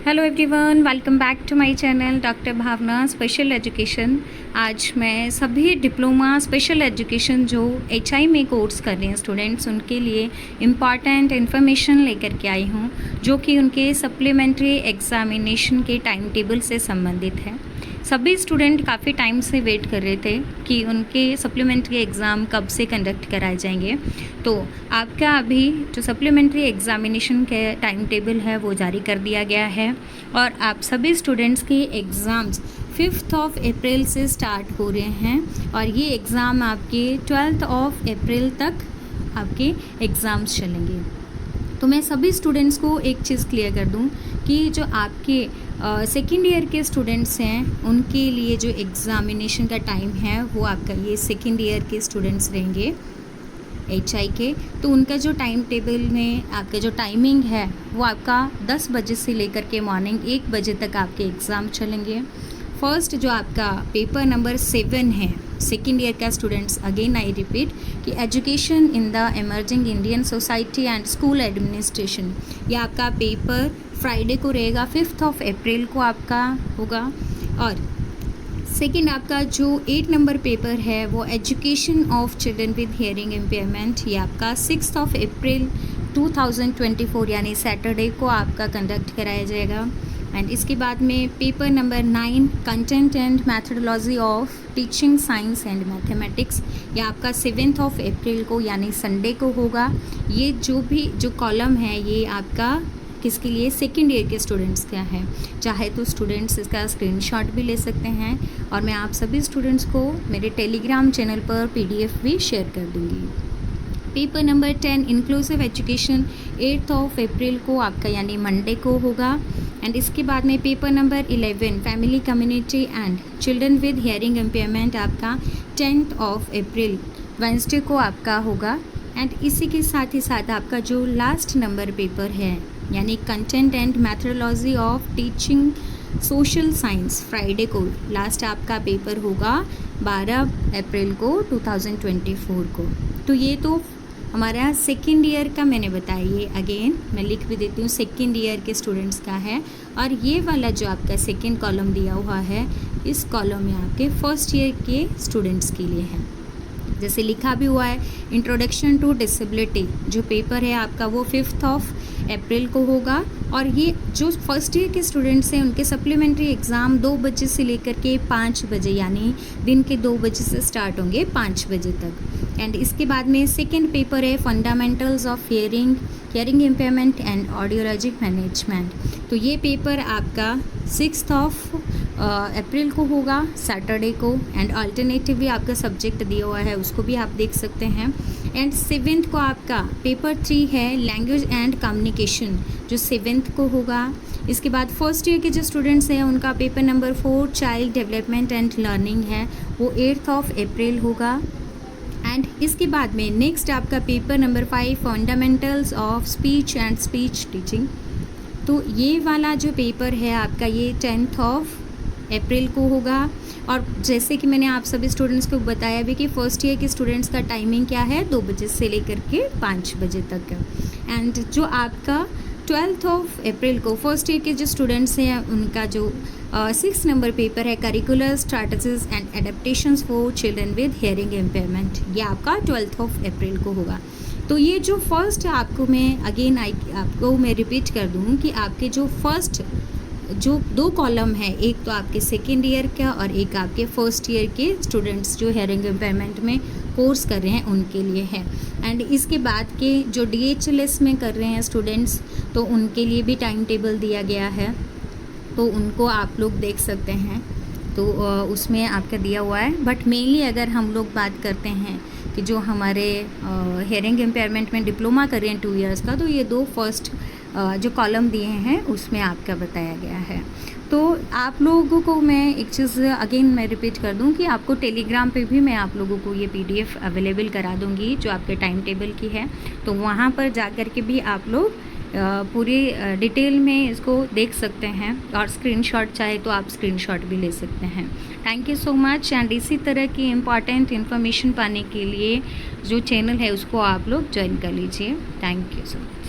Hello everyone, welcome back to my channel doctor Bhavna special education. आज मैं सभी diploma special education जो HI में कोर्स कर रहे हैं स्टूडेंट्स, उनके लिए इम्पॉर्टेंट इन्फॉर्मेशन लेकर के आई हूँ जो कि उनके सप्लीमेंट्री एग्ज़ामिनेशन के टाइम टेबल से संबंधित है। सभी स्टूडेंट काफ़ी टाइम से वेट कर रहे थे कि उनके सप्लीमेंट्री एग्ज़ाम कब से कंडक्ट कराए जाएंगे। तो आपका अभी जो सप्लीमेंट्री एग्ज़ामिनेशन के टाइम टेबल है वो जारी कर दिया गया है और आप सभी स्टूडेंट्स के एग्ज़ाम्स 5th ऑफ अप्रैल से स्टार्ट हो रहे हैं और ये एग्ज़ाम आपके 12th ऑफ अप्रैल तक आपके एग्ज़ाम्स चलेंगे। तो मैं सभी स्टूडेंट्स को एक चीज़ क्लियर कर दूं कि जो आपके सेकेंड ईयर के स्टूडेंट्स हैं उनके लिए जो एग्ज़ामिनेशन का टाइम है वो आपका ये सेकेंड ईयर के स्टूडेंट्स रहेंगे एचआई के। तो उनका जो टाइम टेबल में आपका जो टाइमिंग है वो आपका 10 बजे से लेकर के मॉर्निंग 1 बजे तक आपके एग्ज़ाम चलेंगे। फर्स्ट जो आपका पेपर नंबर 7 है सेकेंड ईयर का स्टूडेंट्स, अगेन आई रिपीट कि education in the emerging Indian society and school administration, ये आपका पेपर फ्राइडे को रहेगा, 5th ऑफ अप्रैल को आपका होगा। और सेकेंड आपका जो 8 नंबर पेपर है वो education of children with hearing impairment, ये आपका 6th ऑफ अप्रैल 2024 यानी सैटरडे को आपका कंडक्ट कराया जाएगा। एंड इसके बाद में paper number 9 content and methodology of teaching science and mathematics, ये आपका 7th ऑफ अप्रैल को यानी संडे को होगा। ये जो कॉलम है ये आपका किसके लिए, सेकेंड ईयर के स्टूडेंट्स का है। चाहे तो स्टूडेंट्स इसका स्क्रीनशॉट भी ले सकते हैं और मैं आप सभी स्टूडेंट्स को मेरे टेलीग्राम चैनल पर पीडीएफ भी शेयर कर दूँगी। Paper number 10 inclusive education 8th of April को आपका यानी मंडे को होगा। एंड इसके बाद में paper number 11 family community and children with hearing impairment आपका 10th ऑफ अप्रैल वेंसडे को आपका होगा। एंड इसी के साथ ही साथ आपका जो लास्ट नंबर पेपर है यानी content and methodology of teaching social science, Friday को लास्ट आपका पेपर होगा 12 अप्रैल को 2024 को। तो ये तो हमारा सेकेंड ईयर का मैंने बताया, ये अगेन मैं लिख भी देती हूँ, सेकेंड ईयर के स्टूडेंट्स का है। और ये वाला जो आपका सेकेंड कॉलम दिया हुआ है इस कॉलम में आपके फर्स्ट ईयर के स्टूडेंट्स के लिए है। जैसे लिखा भी हुआ है इंट्रोडक्शन टू डिसेबिलिटी, जो पेपर है आपका वो 5th ऑफ अप्रैल को होगा। और ये जो फर्स्ट ईयर के स्टूडेंट्स हैं उनके सप्लीमेंट्री एग्ज़ाम 2 बजे से लेकर के 5 बजे यानी दिन के 2 बजे से स्टार्ट होंगे 5 बजे तक। एंड इसके बाद में सेकेंड पेपर है fundamentals of hearing impairment and audiologic management. तो ये पेपर आपका 6th ऑफ अप्रैल को होगा सैटरडे को। एंड अल्टरनेटिव भी आपका सब्जेक्ट दिया हुआ है उसको भी आप देख सकते हैं। एंड 7th को आपका पेपर 3 है लैंग्वेज एंड कम्युनिकेशन, जो 7th को होगा। इसके बाद फर्स्ट ईयर के जो स्टूडेंट्स हैं उनका paper number 4 child development and learning है, वो 8th ऑफ अप्रैल होगा। एंड इसके बाद में नेक्स्ट आपका paper number 5 fundamentals of speech and speech teaching. तो ये वाला जो पेपर है आपका ये 10th ऑफ अप्रैल को होगा। और जैसे कि मैंने आप सभी स्टूडेंट्स को बताया भी कि फ़र्स्ट ईयर के स्टूडेंट्स का टाइमिंग क्या है, 2 बजे से लेकर के 5 बजे तक। एंड जो आपका 12th ऑफ अप्रैल को फर्स्ट ईयर के जो स्टूडेंट्स हैं उनका जो 6 नंबर पेपर है curricular strategies and adaptations for children with hearing impairment, ये आपका 12th ऑफ अप्रैल को होगा। तो ये जो फर्स्ट आपको मैं अगेन आपको मैं रिपीट कर दूँ कि आपके जो फर्स्ट जो 2 कॉलम है, एक तो आपके सेकेंड ईयर का और एक आपके फर्स्ट ईयर के स्टूडेंट्स जो हियरिंग इम्पेयरमेंट में कोर्स कर रहे हैं उनके लिए है। एंड इसके बाद के जो DHLS में कर रहे हैं स्टूडेंट्स तो उनके लिए भी टाइम टेबल दिया गया है, तो उनको आप लोग देख सकते हैं। तो उसमें आपका दिया हुआ है। बट मेनली अगर हम लोग बात करते हैं कि जो हमारे हियरिंग इम्पेयरमेंट में डिप्लोमा कर रहे हैं 2 इयर्स का, तो ये 2 फर्स्ट जो कॉलम दिए हैं उसमें आपका बताया गया है। तो आप लोगों को मैं एक चीज़ अगेन मैं रिपीट कर दूं कि आपको टेलीग्राम पे भी मैं आप लोगों को ये PDF अवेलेबल करा दूंगी जो आपके टाइम टेबल की है। तो वहाँ पर जा कर के भी आप लोग पूरी डिटेल में इसको देख सकते हैं और स्क्रीनशॉट चाहे तो आप स्क्रीनशॉट भी ले सकते हैं। Thank you so much. And इसी तरह की इम्पॉर्टेंट इन्फॉर्मेशन पाने के लिए जो चैनल है उसको आप लोग ज्वाइन कर लीजिए। Thank you so much.